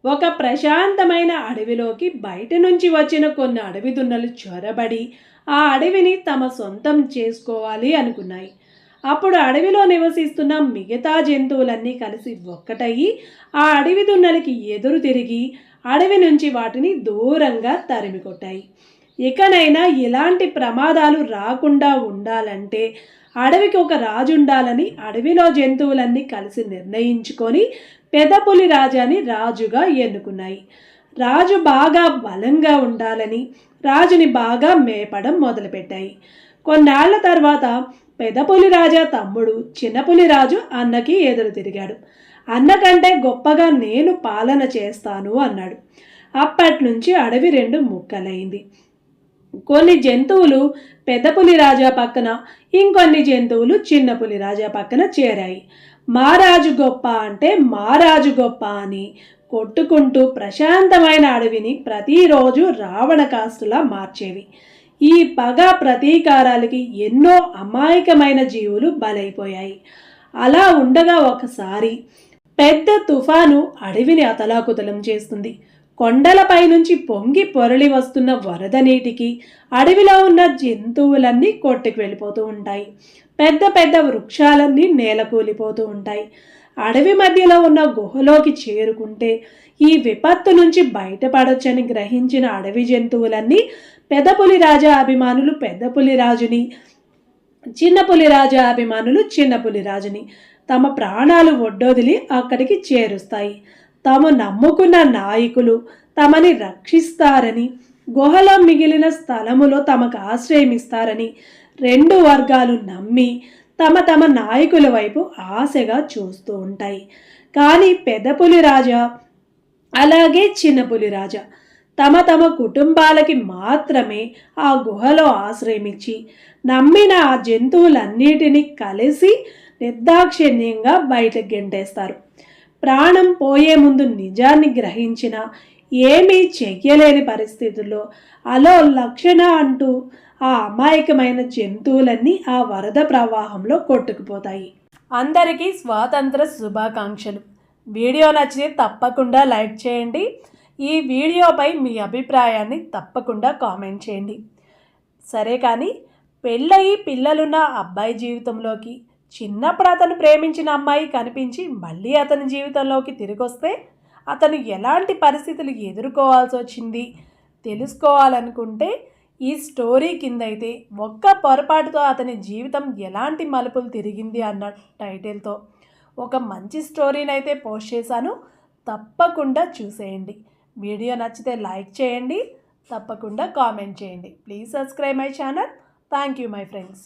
ఒక ప్రశాంతమైన అడవిలోకి బయట నుంచి వచ్చిన కొన్ని అడవి దున్నలు చొరబడి ఆ అడవిని తమ సొంతం చేసుకోవాలి అనుకున్నాయి. అప్పుడు అడవిలో నివసిస్తున్న మిగతా జంతువులన్నీ కలిసి ఒక్కటయ్యి ఆ అడవి దున్నలకి ఎదురు తిరిగి అడవి నుంచి వాటిని దూరంగా తరిమి కొట్టాయి. ఇకనైనా ఇలాంటి ప్రమాదాలు రాకుండా ఉండాలంటే అడవికి ఒక రాజు ఉండాలని అడవిలో జంతువులన్నీ కలిసి నిర్ణయించుకొని పెదపులి రాజాని రాజుగా ఎన్నుకున్నాయి. రాజు బాగా బలంగా ఉండాలని రాజుని బాగా మేపడం మొదలుపెట్టాయి. కొన్నాళ్ల తర్వాత పెదపులి రాజా తమ్ముడు చిన్నపులి రాజు అన్నకి ఎదురు తిరిగాడు. అన్నకంటే గొప్పగా నేను పాలన చేస్తాను అన్నాడు. అప్పటి నుంచి అడవి రెండు ముక్కలైంది. కొన్ని జంతువులు పెద్దపులి రాజా పక్కన, ఇంకొన్ని జంతువులు చిన్నపులి రాజా పక్కన చేరాయి. మారాజు గొప్ప అంటే మారాజు గొప్ప అని కొట్టుకుంటూ ప్రశాంతమైన అడవిని ప్రతిరోజు రావణ కాస్తులా మార్చేవి. ఈ పగ ప్రతీకారాలకి ఎన్నో అమాయకమైన జీవులు బలైపోయాయి. అలా ఉండగా ఒకసారి పెద్ద తుఫాను అడవిని అతలాకుతలం చేస్తుంది. కొండలపై నుంచి పొంగి పొరలి వస్తున్న వరద నీటికి అడవిలో ఉన్న జంతువులన్నీ కొట్టుకు వెళ్ళిపోతూ ఉంటాయి. పెద్ద పెద్ద వృక్షాలన్నీ నేలకూలిపోతూ ఉంటాయి. అడవి మధ్యలో ఉన్న గుహలోకి చేరుకుంటే ఈ విపత్తు నుంచి బయటపడొచ్చని గ్రహించిన అడవి జంతువులన్నీ పెద్దపులి రాజా అభిమానులు పెద్దపులి రాజుని, చిన్నపులి రాజా అభిమానులు చిన్నపులి రాజుని తమ ప్రాణాలు ఒడ్డొదిలి అక్కడికి చేరుస్తాయి. తాము నమ్ముకున్న నాయకులు తమని రక్షిస్తారని, గుహలో మిగిలిన స్థలములో తమకు ఆశ్రయమిస్తారని రెండు వర్గాలు నమ్మి తమ తమ నాయకుల వైపు ఆశగా చూస్తూ ఉంటాయి. కానీ పెద్దపులి రాజా అలాగే చిన్నపులి రాజా తమ తమ కుటుంబాలకి మాత్రమే ఆ గుహలో ఆశ్రయమిచ్చి నమ్మిన ఆ జంతువులన్నిటినీ కలిసి నిర్దాక్షిణ్యంగా బయటకు గెంటేస్తారు. ప్రాణం పోయే ముందు నిజాన్ని గ్రహించిన ఏమీ చెయ్యలేని పరిస్థితుల్లో అలో లక్షణ అంటూ ఆ అమాయకమైన జంతువులన్నీ ఆ వరద ప్రవాహంలో కొట్టుకుపోతాయి. అందరికీ స్వాతంత్ర శుభాకాంక్షలు. వీడియో నచ్చితే తప్పకుండా లైక్ చేయండి. ఈ వీడియోపై మీ అభిప్రాయాన్ని తప్పకుండా కామెంట్ చేయండి. సరే, కానీ పెళ్ళయి పిల్లలున్న అబ్బాయి జీవితంలోకి చిన్నప్పుడు అతను ప్రేమించిన అమ్మాయి కనిపించి మళ్ళీ అతని జీవితంలోకి తిరిగొస్తే అతను ఎలాంటి పరిస్థితులు ఎదుర్కోవాల్సి వచ్చింది తెలుసుకోవాలనుకుంటే ఈ స్టోరీ కింద అయితే ఒక్క పొరపాటుతో అతని జీవితం ఎలాంటి మలుపులు తిరిగింది అన్న టైటిల్తో ఒక మంచి స్టోరీని అయితే పోస్ట్ చేశాను. తప్పకుండా చూసేయండి. వీడియో నచ్చితే లైక్ చేయండి, తప్పకుండా కామెంట్ చేయండి. Please subscribe my channel. Thank you my friends.